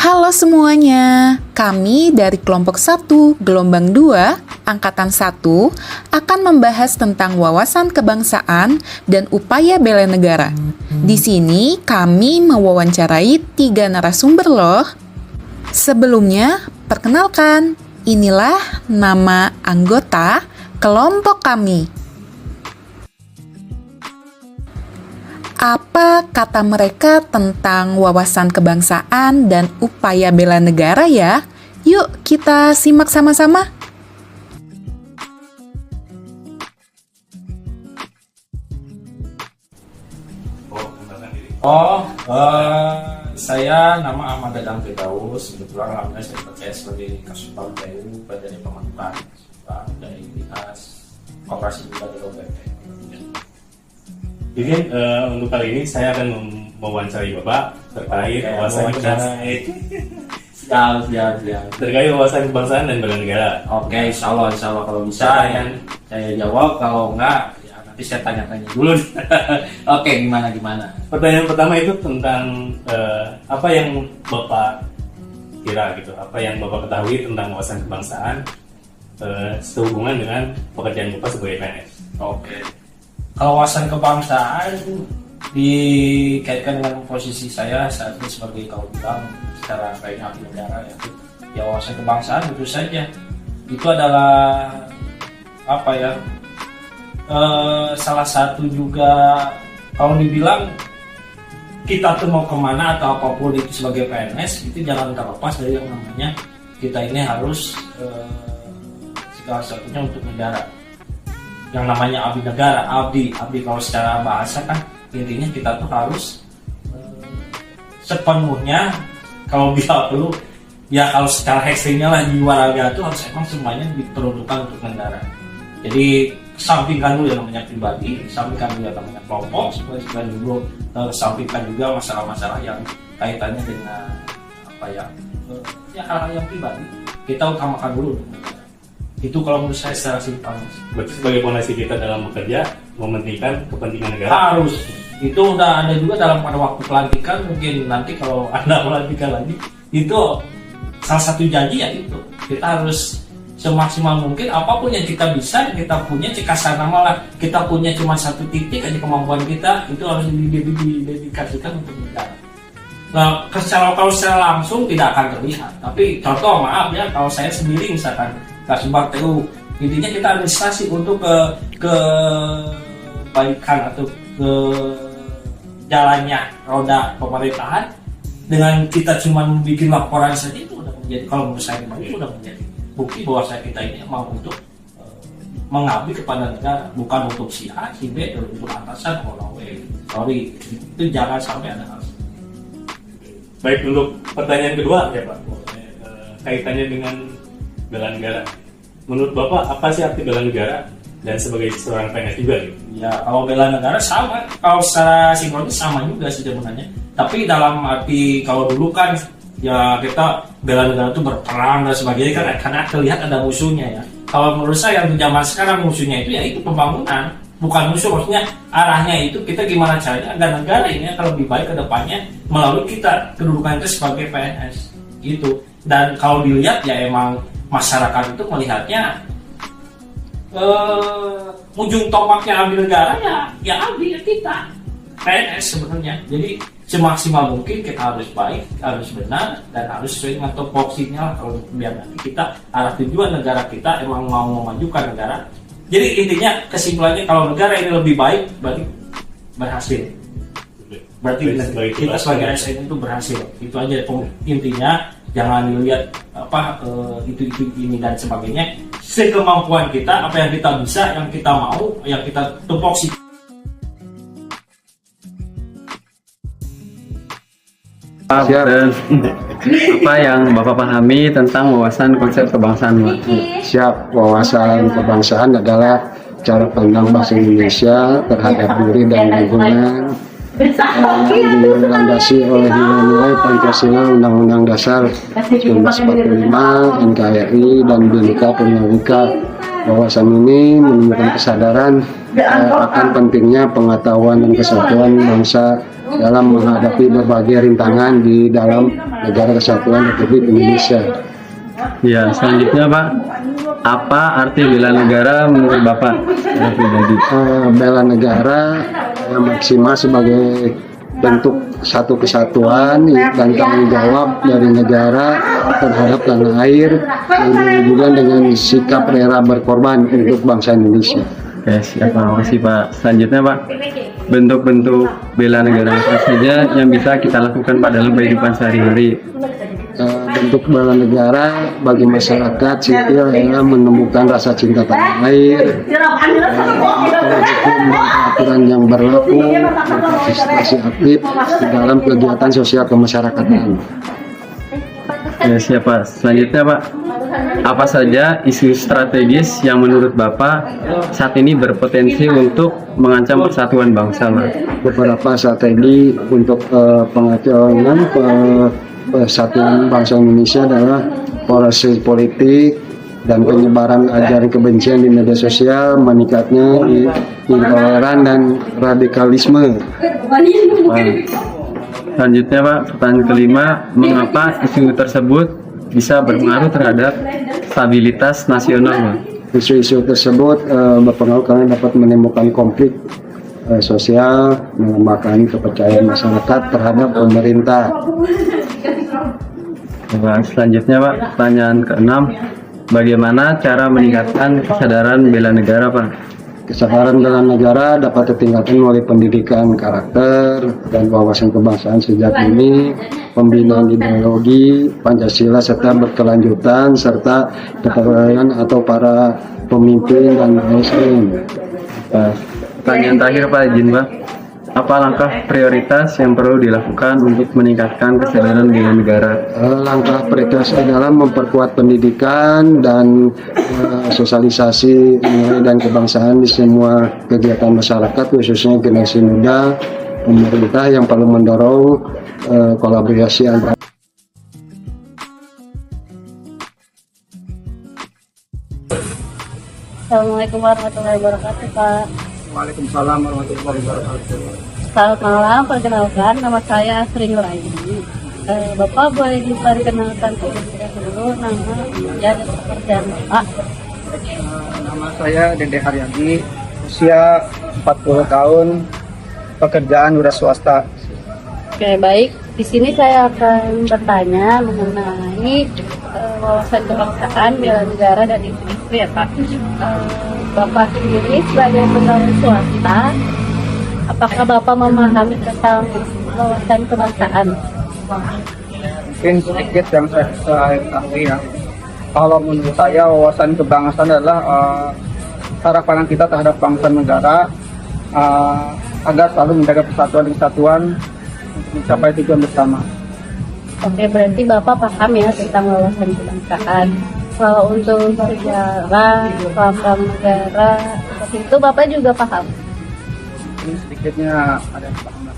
Halo semuanya, kami dari kelompok 1, gelombang 2, angkatan 1 akan membahas tentang wawasan kebangsaan dan upaya bela negara. Di sini kami mewawancarai 3 narasumber loh. Sebelumnya, perkenalkan, inilah nama anggota kelompok kami. Apa kata mereka tentang wawasan kebangsaan dan upaya bela negara ya? Yuk kita simak sama-sama. Saya nama Ahmad Dadang Firdaus. Kebetulan alhamdulillah saya dipercaya sebagai Kasubag PU dari Pemantauan dari Dinas Koperasi Muda Development. Jadi untuk kali ini saya akan mewawancarai Bapak terkait wawasan kebangsaan. Terkait wawasan kebangsaan dan bela negara. Oke, insya Allah kalau bisa saya jawab, kalau enggak ya nanti saya tanya-tanya dulu. Oke, gimana? Pertanyaan pertama itu tentang apa yang Bapak kira gitu, apa yang Bapak ketahui tentang wawasan kebangsaan sehubungan dengan pekerjaan Bapak sebagai PNS. Oke. Kalau wawasan kebangsaan dikaitkan dengan posisi saya saat ini sebagai kalau bilang secara baik abdi negara ya wawasan kebangsaan tentu saja itu adalah salah satu juga kalau dibilang kita tuh mau kemana atau apapun itu sebagai PNS itu jangan terlepas dari yang namanya kita ini harus segala sesuatunya untuk negara. Yang namanya abdi negara, abdi kalau secara bahasa kan intinya kita tuh harus sepenuhnya kalau bisa perlu ya kalau secara ekstrimnya lah jiwa raga itu harus emang semuanya diperuntukkan untuk negara. Jadi sampingkan dulu yang namanya pribadi, sampingkan dulu yang namanya kelompok, supaya dulu sampingkan juga masalah-masalah yang kaitannya dengan hal-hal yang pribadi. Kita utamakan dulu negara. Itu kalau menurut saya secara simpel. Berarti sebagai fondasi kita dalam bekerja mementingkan kepentingan negara. Harus. Itu udah ada juga pada waktu pelantikan, mungkin nanti kalau Anda pelantikan lagi, itu salah satu janji ya itu. Kita harus semaksimal mungkin apapun yang kita bisa, kita punya cekasan malah kita punya cuma satu titik aja kemampuan kita, itu harus didedikasikan untuk negara. Nah, kalau secara langsung tidak akan terlihat. Tapi contoh maaf ya, kalau saya sendiri misalkan Kasubag PU, intinya kita administrasi untuk kebaikan atau ke jalannya roda pemerintahan dengan kita cuma bikin laporan saja itu udah menjadi, kalau menurut saya itu udah menjadi bukti bahwa kita ini mau untuk mengabdi kepada negara, bukan untuk si A, si B, untuk atasan atau lawan. Sorry, itu jangan sampai ada hal. Baik, untuk pertanyaan kedua ya Pak, kaitannya dengan bela negara. Menurut Bapak apa sih arti bela negara dan sebagai seorang PNS juga gitu? Ya kalau bela negara sama, kalau secara sinkronis sama juga sih sebenarnya. Tapi dalam arti kalau dulu kan ya kita bela negara itu berperang dan sebagainya kan karena terlihat ada musuhnya ya. Kalau menurut saya yang zaman sekarang musuhnya itu ya itu pembangunan, bukan musuh, maksudnya arahnya itu kita gimana caranya agar negara ini akan lebih baik ke depannya melalui kita kedudukan kita sebagai PNS gitu. Dan kalau dilihat ya emang masyarakat itu melihatnya ujung tombaknya abdi negara ya abdi kita PNS sebenarnya. Jadi semaksimal mungkin kita harus baik, harus benar, dan harus sesuai dengan topoksinya lah kalau biar nanti kita arah tujuan negara kita emang mau memajukan negara. Jadi intinya kesimpulannya kalau negara ini lebih baik berarti berhasil. Berarti kita sebagai ASN itu berhasil. Itu aja intinya. Jangan dilihat itu ini dan sebagainya. Sekemampuan kita, apa yang kita bisa, yang kita mau, yang kita tupoksi. Siap. Apa yang Bapak pahami tentang wawasan konsep kebangsaan, Pak? Siap. Wawasan kebangsaan adalah cara pandang bangsa Indonesia terhadap diri dan lingkungan dilandasi oleh nilai-nilai Pancasila, Undang-Undang Dasar 1945, NKRI, dan Bhinneka Tunggal Ika. Wawasan ini menemukan kesadaran akan pentingnya pengetahuan dan kesatuan bangsa dalam menghadapi berbagai rintangan di dalam negara kesatuan Republik Indonesia. Ya, selanjutnya Pak, apa arti bela negara menurut Bapak secara pribadi? Bela negara yang maksimal sebagai bentuk satu kesatuan dan tanggung jawab dari negara terhadap tanah air, dan juga dengan sikap rela berkorban untuk bangsa Indonesia. Oke, siap Pak. Makasih Pak. Selanjutnya Pak, bentuk-bentuk bela negara apa saja yang bisa kita lakukan Pak dalam kehidupan sehari-hari? Bentuk bela negara bagi masyarakat sipil adalah menemukan rasa cinta tanah air, hukum dan aturan yang berlaku, berpartisipasi aktif di dalam kegiatan sosial kemasyarakatan. Ya, siap Pak. Selanjutnya Pak, apa saja isu strategis yang menurut Bapak saat ini berpotensi untuk mengancam persatuan bangsa Pak? Beberapa strategi untuk pengacauan persatuan bangsa Indonesia adalah polarisasi politik dan penyebaran ajaran kebencian di media sosial, meningkatnya intoleran dan radikalisme. Selanjutnya Pak, pertanyaan kelima, mengapa isu tersebut bisa berpengaruh terhadap stabilitas nasional Pak? Isu-isu tersebut berpengaruh karena dapat menimbulkan konflik sosial, melemahkan kepercayaan masyarakat terhadap pemerintah. Nah, selanjutnya Pak, pertanyaan keenam, bagaimana cara meningkatkan kesadaran bela negara Pak? Kesadaran bela negara dapat ditingkatkan melalui pendidikan karakter dan wawasan kebangsaan sejak dini, pembinaan ideologi Pancasila serta berkelanjutan, serta kepegawaian atau para pemimpin dan ASN. Pertanyaan terakhir Pak, izin Pak, apa langkah prioritas yang perlu dilakukan untuk meningkatkan kesadaran bela negara? Langkah prioritas adalah memperkuat pendidikan dan sosialisasi nilai dan kebangsaan di semua kegiatan masyarakat, khususnya generasi muda. Pemerintah yang perlu mendorong kolaborasi antar Assalamualaikum warahmatullahi wabarakatuh, Pak. Waalaikumsalam warahmatullahi wabarakatuh. Selamat malam, perkenalkan nama saya Sri Nuraini. Bapak boleh diperkenalkan terlebih dahulu nama dan pekerjaan Bapak? Nama saya Dede Haryadi, usia 40 tahun, pekerjaan wira swasta. Oke, baik. Di sini saya akan bertanya mengenai wawasan kebangsaan, bela negara dan isu-isu ya Pak. Bapak sendiri sebagai pegawai swasta, apakah Bapak memahami tentang wawasan kebangsaan? Mungkin sedikit yang saya ketahui ya. Kalau menurut saya wawasan kebangsaan adalah cara pandang kita terhadap bangsa negara agar selalu menjaga persatuan dan kesatuan untuk mencapai tujuan bersama. Oke, berarti Bapak paham ya tentang wawasan kebangsaan. Kalau untuk sejarah, lambang negara, seperti itu Bapak juga paham? Ini sedikitnya ada yang paham.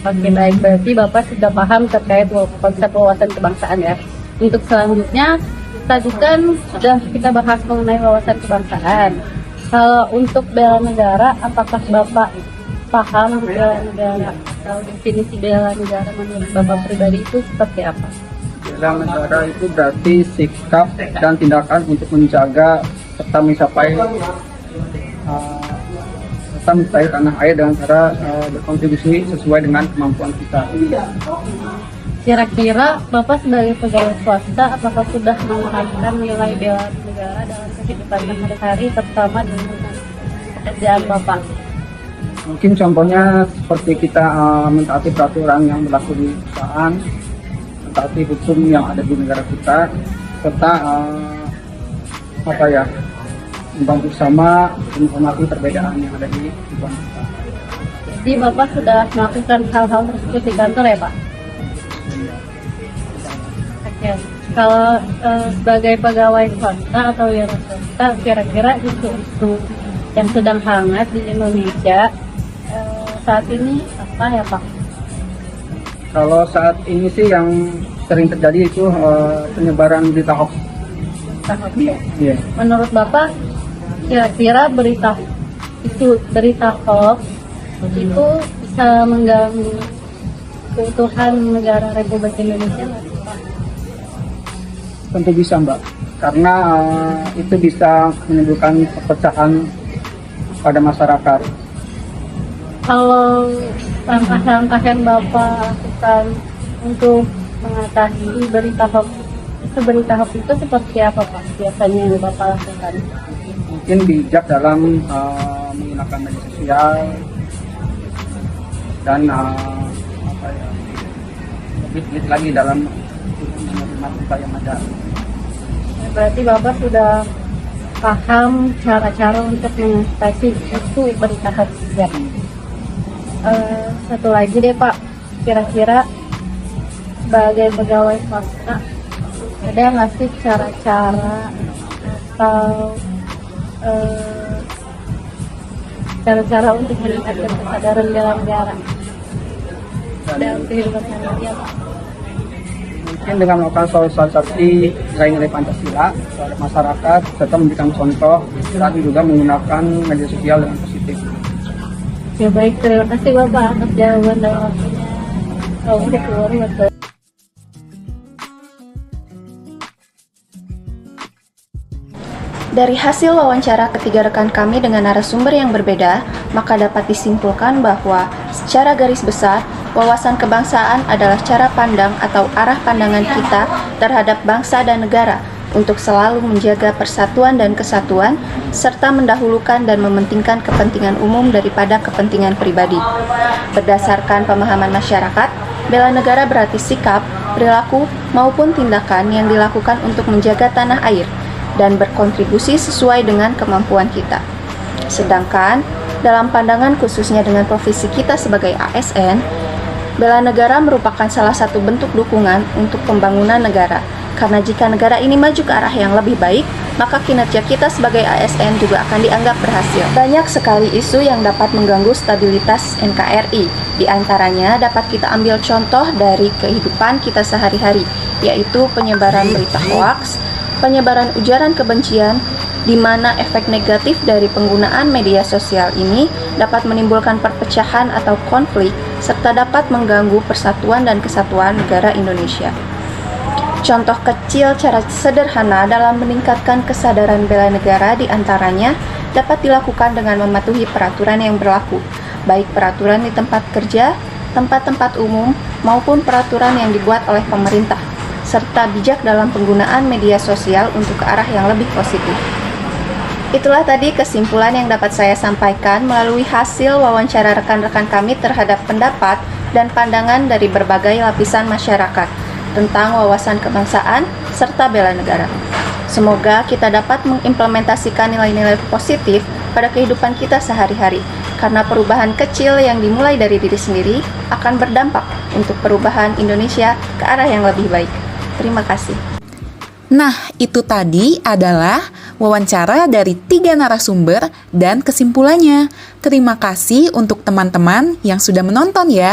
Oke, baik. Berarti Bapak sudah paham terkait konsep wawasan kebangsaan ya. Untuk selanjutnya, tadi kan sudah kita bahas mengenai wawasan kebangsaan. Kalau untuk bela negara, apakah Bapak paham bela negara? Kalau definisi bela negara menurut Bapak pribadi itu seperti apa? Bela negara itu berarti sikap dan tindakan untuk menjaga serta mencapai tanah air dengan cara berkontribusi sesuai dengan kemampuan kita. Kira-kira Bapak sebagai pegawai swasta apakah sudah menerapkan nilai bela negara dalam kehidupan sehari-hari terutama dengan pekerjaan Bapak? Mungkin contohnya seperti kita mentaati peraturan yang berlaku di perusahaan, mentaati hukum yang ada di negara kita, serta membantu sama menghormati perbedaan yang ada di lingkungan kita. Jadi Bapak sudah melakukan hal-hal tersebut di kantor ya Pak? Oke. Kalau sebagai pegawai swasta atau wira swasta, kira-kira isu-isu yang sedang hangat di Indonesia saat ini apa ya Pak? Kalau saat ini sih yang sering terjadi itu penyebaran berita hoax. Yeah. Menurut Bapak, kira-kira berita hoax itu bisa mengganggu keutuhan negara Republik Indonesia? Tentu bisa, Mbak, karena itu bisa menimbulkan perpecahan pada masyarakat. Kalau langkah-langkah yang Bapak lakukan untuk mengatasi berita hoax itu seperti apa, Pak? Biasanya yang Bapak lakukan? Mungkin bijak dalam menggunakan media sosial dan lebih giat lagi dalam menerima berita yang ada. Berarti Bapak sudah paham cara-cara untuk mengatasi itu berita hoax. Satu lagi deh, Pak, kira-kira sebagai pegawai swasta ada nggak sih cara-cara atau cara-cara untuk meningkatkan kesadaran bela negara dalam kehidupan sehari-hari, Pak? Mungkin dengan melakukan sosialisasi nilai-nilai Pancasila kepada masyarakat serta memberikan contoh dan juga menggunakan media sosial dengan positif. Ya baik, terima kasih Bapak atas jawaban dan waktunya. Assalamualaikum warahmatullahi. Dari hasil wawancara ketiga rekan kami dengan narasumber yang berbeda, maka dapat disimpulkan bahwa secara garis besar, wawasan kebangsaan adalah cara pandang atau arah pandangan kita terhadap bangsa dan negara untuk selalu menjaga persatuan dan kesatuan, serta mendahulukan dan mementingkan kepentingan umum daripada kepentingan pribadi. Berdasarkan pemahaman masyarakat, bela negara berarti sikap, perilaku, maupun tindakan yang dilakukan untuk menjaga tanah air dan berkontribusi sesuai dengan kemampuan kita. Sedangkan, dalam pandangan khususnya dengan profesi kita sebagai ASN, bela negara merupakan salah satu bentuk dukungan untuk pembangunan negara. Karena jika negara ini maju ke arah yang lebih baik, maka kinerja kita sebagai ASN juga akan dianggap berhasil. Banyak sekali isu yang dapat mengganggu stabilitas NKRI. Di antaranya dapat kita ambil contoh dari kehidupan kita sehari-hari, yaitu penyebaran berita hoaks, penyebaran ujaran kebencian, di mana efek negatif dari penggunaan media sosial ini dapat menimbulkan perpecahan atau konflik, serta dapat mengganggu persatuan dan kesatuan negara Indonesia. Contoh kecil cara sederhana dalam meningkatkan kesadaran bela negara diantaranya dapat dilakukan dengan mematuhi peraturan yang berlaku, baik peraturan di tempat kerja, tempat-tempat umum, maupun peraturan yang dibuat oleh pemerintah, serta bijak dalam penggunaan media sosial untuk ke arah yang lebih positif. Itulah tadi kesimpulan yang dapat saya sampaikan melalui hasil wawancara rekan-rekan kami terhadap pendapat dan pandangan dari berbagai lapisan masyarakat tentang wawasan kebangsaan serta bela negara. Semoga kita dapat mengimplementasikan nilai-nilai positif pada kehidupan kita sehari-hari, karena perubahan kecil yang dimulai dari diri sendiri akan berdampak untuk perubahan Indonesia ke arah yang lebih baik. Terima kasih. Nah, itu tadi adalah wawancara dari 3 narasumber dan kesimpulannya. Terima kasih untuk teman-teman yang sudah menonton ya.